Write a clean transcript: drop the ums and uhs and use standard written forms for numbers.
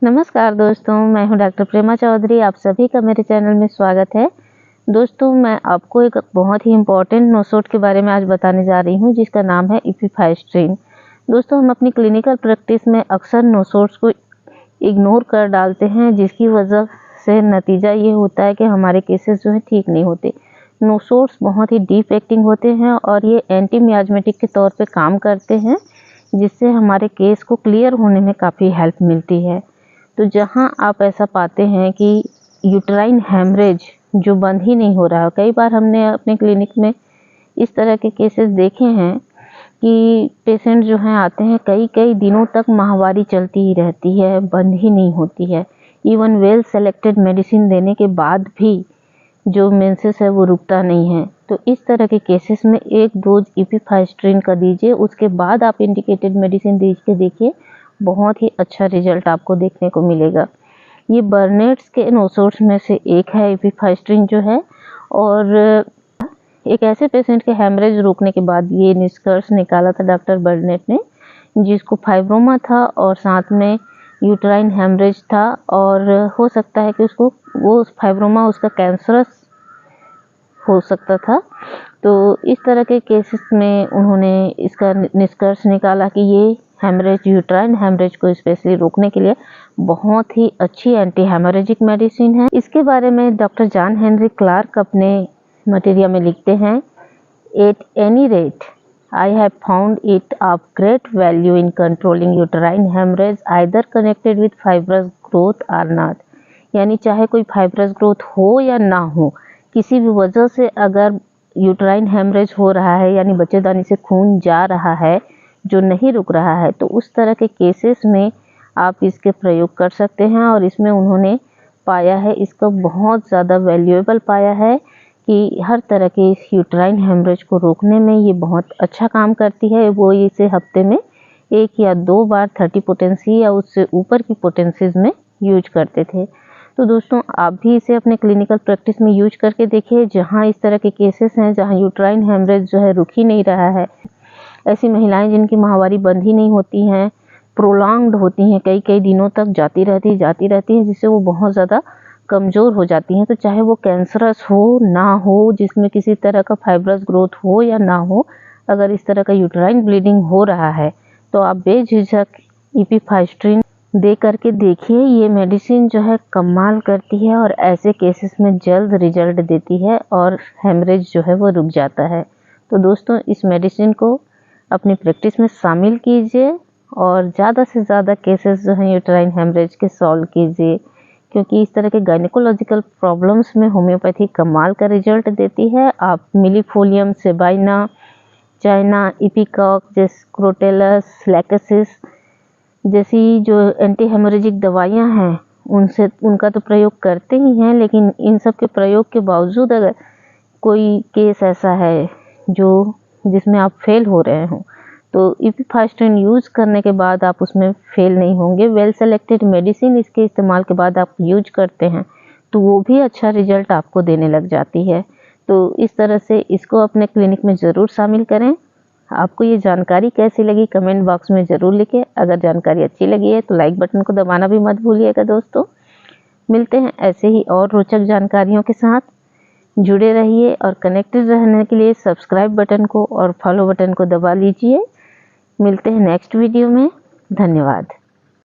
नमस्कार दोस्तों, मैं हूं डॉक्टर प्रेमा चौधरी। आप सभी का मेरे चैनल में स्वागत है। दोस्तों, मैं आपको एक बहुत ही इम्पोर्टेंट नोसोड के बारे में आज बताने जा रही हूं, जिसका नाम है इपिफाइस्ट्रीन। दोस्तों, हम अपनी क्लिनिकल प्रैक्टिस में अक्सर नोसोड्स को इग्नोर कर डालते हैं, जिसकी वजह से नतीजा ये होता है कि हमारे केसेस जो है ठीक नहीं होते। नोसोड्स बहुत ही डीप एक्टिंग होते हैं और ये एंटी मियाज़मेटिक के तौर पे काम करते हैं, जिससे हमारे केस को क्लियर होने में काफ़ी हेल्प मिलती है। तो जहाँ आप ऐसा पाते हैं कि यूट्राइन हेमरेज जो बंद ही नहीं हो रहा है, कई बार हमने अपने क्लिनिक में इस तरह के केसेस देखे हैं कि पेशेंट जो हैं आते हैं, कई कई दिनों तक माहवारी चलती ही रहती है, बंद ही नहीं होती है। इवन वेल सेलेक्टेड मेडिसिन देने के बाद भी जो मेंसेस है वो रुकता नहीं है। तो इस तरह के केसेस में एक डोज इपिफाइस्ट्रीन का दीजिए, उसके बाद आप इंडिकेटेड मेडिसिन दे के देखिए, बहुत ही अच्छा रिजल्ट आपको देखने को मिलेगा। ये बर्नेट्स के नोसोड्स में से एक है इपिफाइस्ट्रीन जो है, और एक ऐसे पेशेंट के हेमरेज रोकने के बाद ये निष्कर्ष निकाला था डॉक्टर बर्नेट ने, जिसको फाइब्रोमा था और साथ में यूट्राइन हेमरेज था, और हो सकता है कि उसको वो फाइब्रोमा उसका कैंसरस हो सकता था। तो इस तरह के केसेस में उन्होंने इसका निष्कर्ष निकाला कि ये हेमरेज, यूट्राइन हेमरेज को स्पेशली रोकने के लिए बहुत ही अच्छी एंटी हेमरेजिक मेडिसिन है। इसके बारे में डॉक्टर जॉन हेनरी क्लार्क अपने मटेरिया में लिखते हैं, at any rate I have found it of great value in controlling uterine haemorrhage either connected with fibrous growth or not. यानी चाहे कोई फाइब्रस ग्रोथ हो या ना हो, किसी भी वजह से अगर यूट्राइन हेमरेज हो रहा है, यानी बच्चेदानी से खून जा रहा है जो नहीं रुक रहा है, तो उस तरह के केसेस में आप इसके प्रयोग कर सकते हैं। और इसमें उन्होंने पाया है, इसका बहुत ज़्यादा वैल्यूएबल पाया है कि हर तरह के इस यूट्राइन हेमरेज को रोकने में ये बहुत अच्छा काम करती है। वो इसे हफ्ते में 1 या 2 बार 30 पोटेंसी या उससे ऊपर की पोटेंसीज में यूज करते थे। तो दोस्तों, आप भी इसे अपने क्लिनिकल प्रैक्टिस में यूज करके देखिए। जहाँ इस तरह के केसेस हैं, जहाँ यूट्राइन हेमरेज जो है रुक ही नहीं रहा है, ऐसी महिलाएं जिनकी माहवारी बंद ही नहीं होती हैं, प्रोलॉन्ग्ड होती हैं, कई कई दिनों तक जाती रहती हैं, जिससे वो बहुत ज़्यादा कमज़ोर हो जाती हैं। तो चाहे वो कैंसरस हो ना हो, जिसमें किसी तरह का फाइब्रस ग्रोथ हो या ना हो, अगर इस तरह का यूट्राइन ब्लीडिंग हो रहा है तो आप बेझिझक इपिफाइस्ट्रीन दे करके देखिए। ये मेडिसिन जो है कमाल करती है और ऐसे केसेस में जल्द रिजल्ट देती है और हेमरेज जो है वो रुक जाता है। तो दोस्तों, इस मेडिसिन को अपनी प्रैक्टिस में शामिल कीजिए और ज़्यादा से ज़्यादा केसेस जो हैं यूट्राइन हेमरेज के सॉल्व कीजिए, क्योंकि इस तरह के गायनिकोलॉजिकल प्रॉब्लम्स में होम्योपैथी कमाल का रिजल्ट देती है। आप millefolium, sabina, China, ipecac, crotalus, lachesis जैसी जो एंटी हेमरेजिक दवाइयाँ हैं, उनका तो प्रयोग करते ही हैं, लेकिन इन सब के प्रयोग के बावजूद अगर कोई केस ऐसा है जिसमें आप फेल हो रहे हों, तो इपिफाइस्ट्रीन यूज़ करने के बाद आप उसमें फेल नहीं होंगे। वेल सेलेक्टेड मेडिसिन इसके इस्तेमाल के बाद आप यूज करते हैं तो वो भी अच्छा रिजल्ट आपको देने लग जाती है। तो इस तरह से इसको अपने क्लिनिक में ज़रूर शामिल करें। आपको ये जानकारी कैसी लगी कमेंट बॉक्स में ज़रूर लिखें। अगर जानकारी अच्छी लगी है तो लाइक बटन को दबाना भी मत भूलिएगा। दोस्तों, मिलते हैं ऐसे ही और रोचक जानकारियों के साथ। जुड़े रहिए और कनेक्टेड रहने के लिए सब्सक्राइब बटन को और फॉलो बटन को दबा लीजिए। मिलते हैं नेक्स्ट वीडियो में। धन्यवाद।